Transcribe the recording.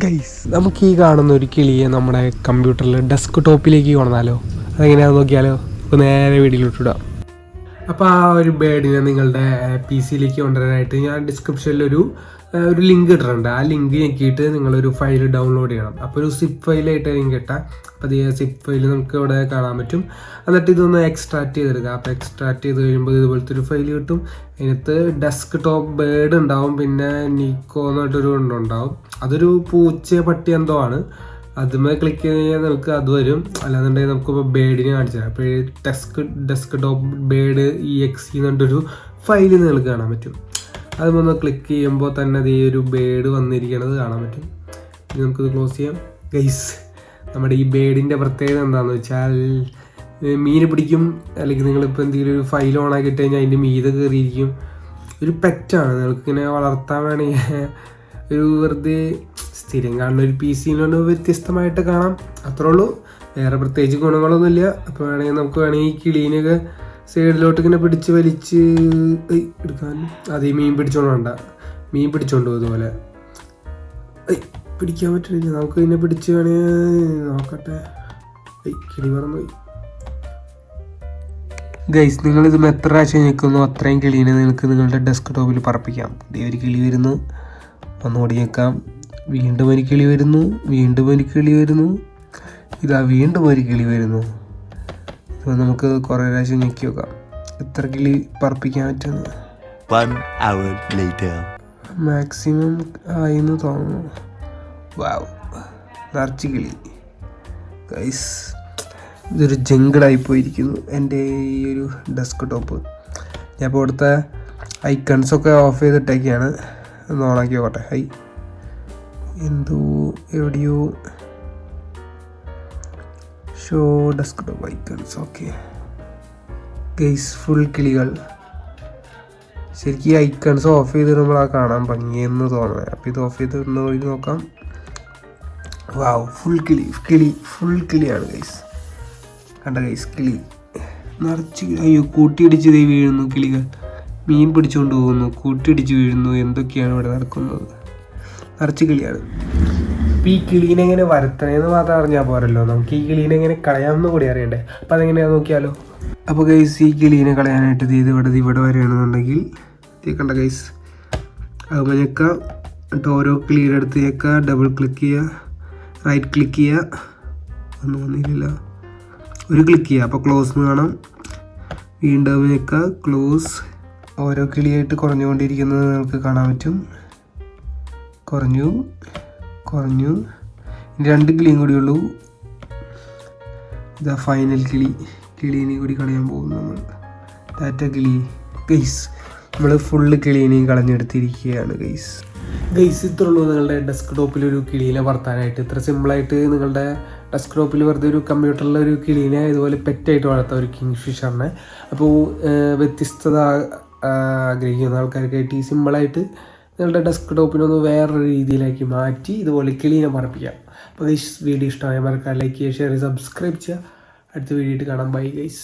Guys, നമുക്ക് ഈ കാണുന്ന ഒരു കിളിയെ നമ്മുടെ കമ്പ്യൂട്ടറിൽ ഡെസ്ക് ടോപ്പിലേക്ക് കൊണ്ടുവന്നാലോ? അതെങ്ങനെയാണെന്ന് നോക്കിയാലോ? നമുക്ക് നേരെ വീഡിയോയിലോട്ട് ഇടാം. അപ്പോൾ ആ ഒരു ബേഡിനെ നിങ്ങളുടെ പി സിയിലേക്ക് കൊണ്ടുവരാനായിട്ട് ഞാൻ ഡിസ്ക്രിപ്ഷനിൽ ഒരു ലിങ്ക് ഇട്ടിട്ടുണ്ട്. ആ ലിങ്ക് ഞെക്കിയിട്ട് നിങ്ങളൊരു ഫയൽ ഡൗൺലോഡ് ചെയ്യണം. അപ്പോൾ ഒരു സിപ്പ് ഫയലായിട്ട് ലിങ്ക് ഇട്ടാൽ അപ്പോൾ ഈ സിപ്പ് ഫയൽ നമുക്ക് ഇവിടെ കാണാൻ പറ്റും. എന്നിട്ട് ഇതൊന്ന് എക്സ്ട്രാക്ട് ചെയ്തെടുക്കുക. അപ്പോൾ എക്സ്ട്രാക്ട് ചെയ്ത് കഴിയുമ്പോൾ ഇതുപോലത്തെ ഒരു ഫയൽ കിട്ടും. അതിനകത്ത് ഡെസ്ക് ടോപ്പ് ബേഡ് ഉണ്ടാവും, പിന്നെ നിക്കോ എന്നിട്ടൊരു ഉണ്ടാവും. അതൊരു പൂച്ച പട്ടി എന്തോ ആണ്. അതുമേ ക്ലിക്ക് ചെയ്ത് കഴിഞ്ഞാൽ നമുക്ക് അത് വരും. അല്ലാന്നുണ്ടെങ്കിൽ നമുക്കിപ്പോൾ ബേഡിനെ കാണിച്ചു തരാം. അപ്പോൾ ഡെസ്ക് ടോപ്പ് ബേഡ് EXE എന്നിട്ടൊരു ഫയൽ നിങ്ങൾക്ക് കാണാൻ പറ്റും. അതുമൊന്ന് ക്ലിക്ക് ചെയ്യുമ്പോൾ തന്നെ ഈ ഒരു ബേഡ് വന്നിരിക്കണത് കാണാൻ പറ്റും. ഇനി നമുക്കിത് ക്ലോസ് ചെയ്യാം. ഗൈസ്, നമ്മുടെ ഈ ബേഡിൻ്റെ പ്രത്യേകത എന്താണെന്ന് വെച്ചാൽ മീൻ പിടിക്കും, അല്ലെങ്കിൽ നിങ്ങളിപ്പോൾ എന്തെങ്കിലും ഒരു ഫയൽ ഓൺ ആക്കിയിട്ട് കഴിഞ്ഞാൽ അതിൻ്റെ മീതെ കയറിയിരിക്കും. ഒരു പെറ്റാണ്. നിങ്ങൾക്കിങ്ങനെ വളർത്താൻ വേണമെങ്കിൽ ഒരു വെറുതെ സ്ഥിരം കാണുന്ന ഒരു പി സിയിലൊന്ന് വ്യത്യസ്തമായിട്ട് കാണാം, അത്രേ ഉള്ളൂ. വേറെ പ്രത്യേകിച്ച് ഗുണങ്ങളൊന്നുമില്ല. അപ്പോൾ വേണമെങ്കിൽ ഈ കിളീനൊക്കെ സൈഡിലോട്ട് ഇങ്ങനെ പിടിച്ച് വലിച്ച് എടുക്കാൻ. അത് ഈ മീൻ പിടിച്ചോണ്ട് വേണ്ട, മീൻ പിടിച്ചോണ്ട് പോകും ഇതുപോലെ. പിടിക്കാൻ പറ്റില്ല. നമുക്ക് ഇതിനെ പിടിച്ച് വേണമെങ്കിൽ നോക്കട്ടെ. കിളി പറന്നുപോയി. ഗൈസ്, നിങ്ങളിത് എത്ര പ്രാവശ്യം ഞെക്കുന്നു അത്രയും കിളീനെ നിങ്ങൾക്ക് നിങ്ങളുടെ ഡെസ്ക് ടോപ്പിൽ പറപ്പിക്കാം. ഒരു കിളി വരുന്നു, ഒന്നുകൂടി ഞെക്കാം. വീണ്ടും ഒരു കിളി വരുന്നു, വീണ്ടും ഒരു കിളി വരുന്നു, ഇതാ വീണ്ടും ഒരു കിളി വരുന്നു. അപ്പോൾ നമുക്ക് കുറേ പ്രാവശ്യം ഞെക്കി വെക്കാം എത്ര കിളി പറപ്പിക്കാൻ പറ്റുന്നത്. മാക്സിമം ആയിന്ന് തോന്നുന്നു. വാവ്, നിറച്ച് കിളി. ഗൈസ്, ഇതൊരു ജംഗിളായി പോയിരിക്കുന്നു എൻ്റെ ഈ ഒരു ഡെസ്ക് ടോപ്പ്. ഞാൻ ഇപ്പോൾ ഇവിടുത്തെ ഐക്കൺസൊക്കെ ഓഫ് ചെയ്തിട്ടൊക്കെയാണ്. ഒന്ന് ഓണാക്കി നോക്കട്ടെ. എന്തോ എവിടെയോ show desk top icons. Okay guys, full കിളികൾ. ശരിക്കും ഈ ഐക്കൺസ് ഓഫ് ചെയ്തിടുമ്പോൾ ആ കാണാൻ ഭംഗിയെന്ന് തോന്നുന്നത്. അപ്പോൾ ഇത് ഓഫ് ചെയ്തിടുന്ന വഴി നോക്കാം. വാവ്, ഫുൾ ഫുൾ കിളിയാണ് ഗൈസ്. കണ്ട ഗൈസ്, കിളി നിറച്ച്. അയ്യോ, കൂട്ടിയിടിച്ച് വീഴുന്നു കിളികൾ. മീൻ പിടിച്ചുകൊണ്ട് പോകുന്നു, കൂട്ടിയിടിച്ച് വീഴുന്നു. എന്തൊക്കെയാണ് ഇവിടെ നടക്കുന്നത്? നിറച്ച് കിളിയാണ്. അപ്പോൾ ഈ കിളീനെ എങ്ങനെ വരുത്തണേന്ന് മാത്രം അറിഞ്ഞാൽ പോരല്ലോ, നമുക്ക് ഈ കിളീനെ എങ്ങനെ കളയാമെന്ന് കൂടി അറിയണ്ടേ. അപ്പോൾ അതെങ്ങനെയാണെന്ന് നോക്കിയാലോ. അപ്പോൾ ഗൈസ്, ഈ കിളീനെ കളയാനായിട്ട് ഇവിടെ വരികയാണെന്നുണ്ടെങ്കിൽ കണ്ട ഗൈസ്, അത് ഞെക്കുക. എന്നിട്ട് ഓരോ കിളിയുടെ അടുത്ത് ഞെക്കുക, ഡബിൾ ക്ലിക്ക് ചെയ്യുക, റൈറ്റ് ക്ലിക്ക് ചെയ്യുക. ഒന്നും വന്നില്ല, ഒരു ക്ലിക്ക് ചെയ്യുക. അപ്പോൾ ക്ലോസ് എന്ന് കാണാം. വീണ്ടും ഞെക്കുക, ക്ലോസ്. ഓരോ കിളിയായിട്ട് കുറഞ്ഞുകൊണ്ടിരിക്കുന്നത് നിങ്ങൾക്ക് കാണാൻ പറ്റും. കുറഞ്ഞു. ഇനി 2 കിളിയും കൂടി ഉള്ളൂ. ഇതാ ഫൈനൽ കിളീനെയും കൂടി കളയാൻ പോകും നമ്മൾ. ടാറ്റ കിളി. ഗൈസ്, നമ്മൾ ഫുള്ള് കിളീനെയും കളഞ്ഞെടുത്തിരിക്കുകയാണ് ഗൈസ്. ഇത്രേ ഉള്ളൂ നിങ്ങളുടെ ഡെസ്ക് ടോപ്പിൽ ഒരു കിളീനെ വളർത്താനായിട്ട്. ഇത്ര സിമ്പിളായിട്ട് നിങ്ങളുടെ ഡെസ്ക് ടോപ്പിൽ വെറുതെ ഒരു കമ്പ്യൂട്ടറിലെ ഒരു കിളീനെ ഇതുപോലെ പെറ്റായിട്ട് വളർത്താം, ഒരു കിങ് ഫിഷറിനെ. അപ്പോൾ വ്യത്യസ്തത ആഗ്രഹിക്കുന്ന ആൾക്കാർക്കായിട്ട് ഈ സിമ്പിളായിട്ട് നിങ്ങളുടെ ഡെസ്ക് ടോപ്പിനൊന്ന് വേറൊരു രീതിയിലേക്ക് മാറ്റി ഇതുപോലെ കിളീനെ പറപ്പിക്കാം. അപ്പോൾ ഗൈസ്, വീഡിയോ ഇഷ്ടമായ മറക്കാൻ ലൈക്ക് ചെയ്യുക, ഷെയർ ചെയ്യുക, സബ്സ്ക്രൈബ് ചെയ്യുക. അടുത്ത വീഡിയോ കാണാം. Bye guys.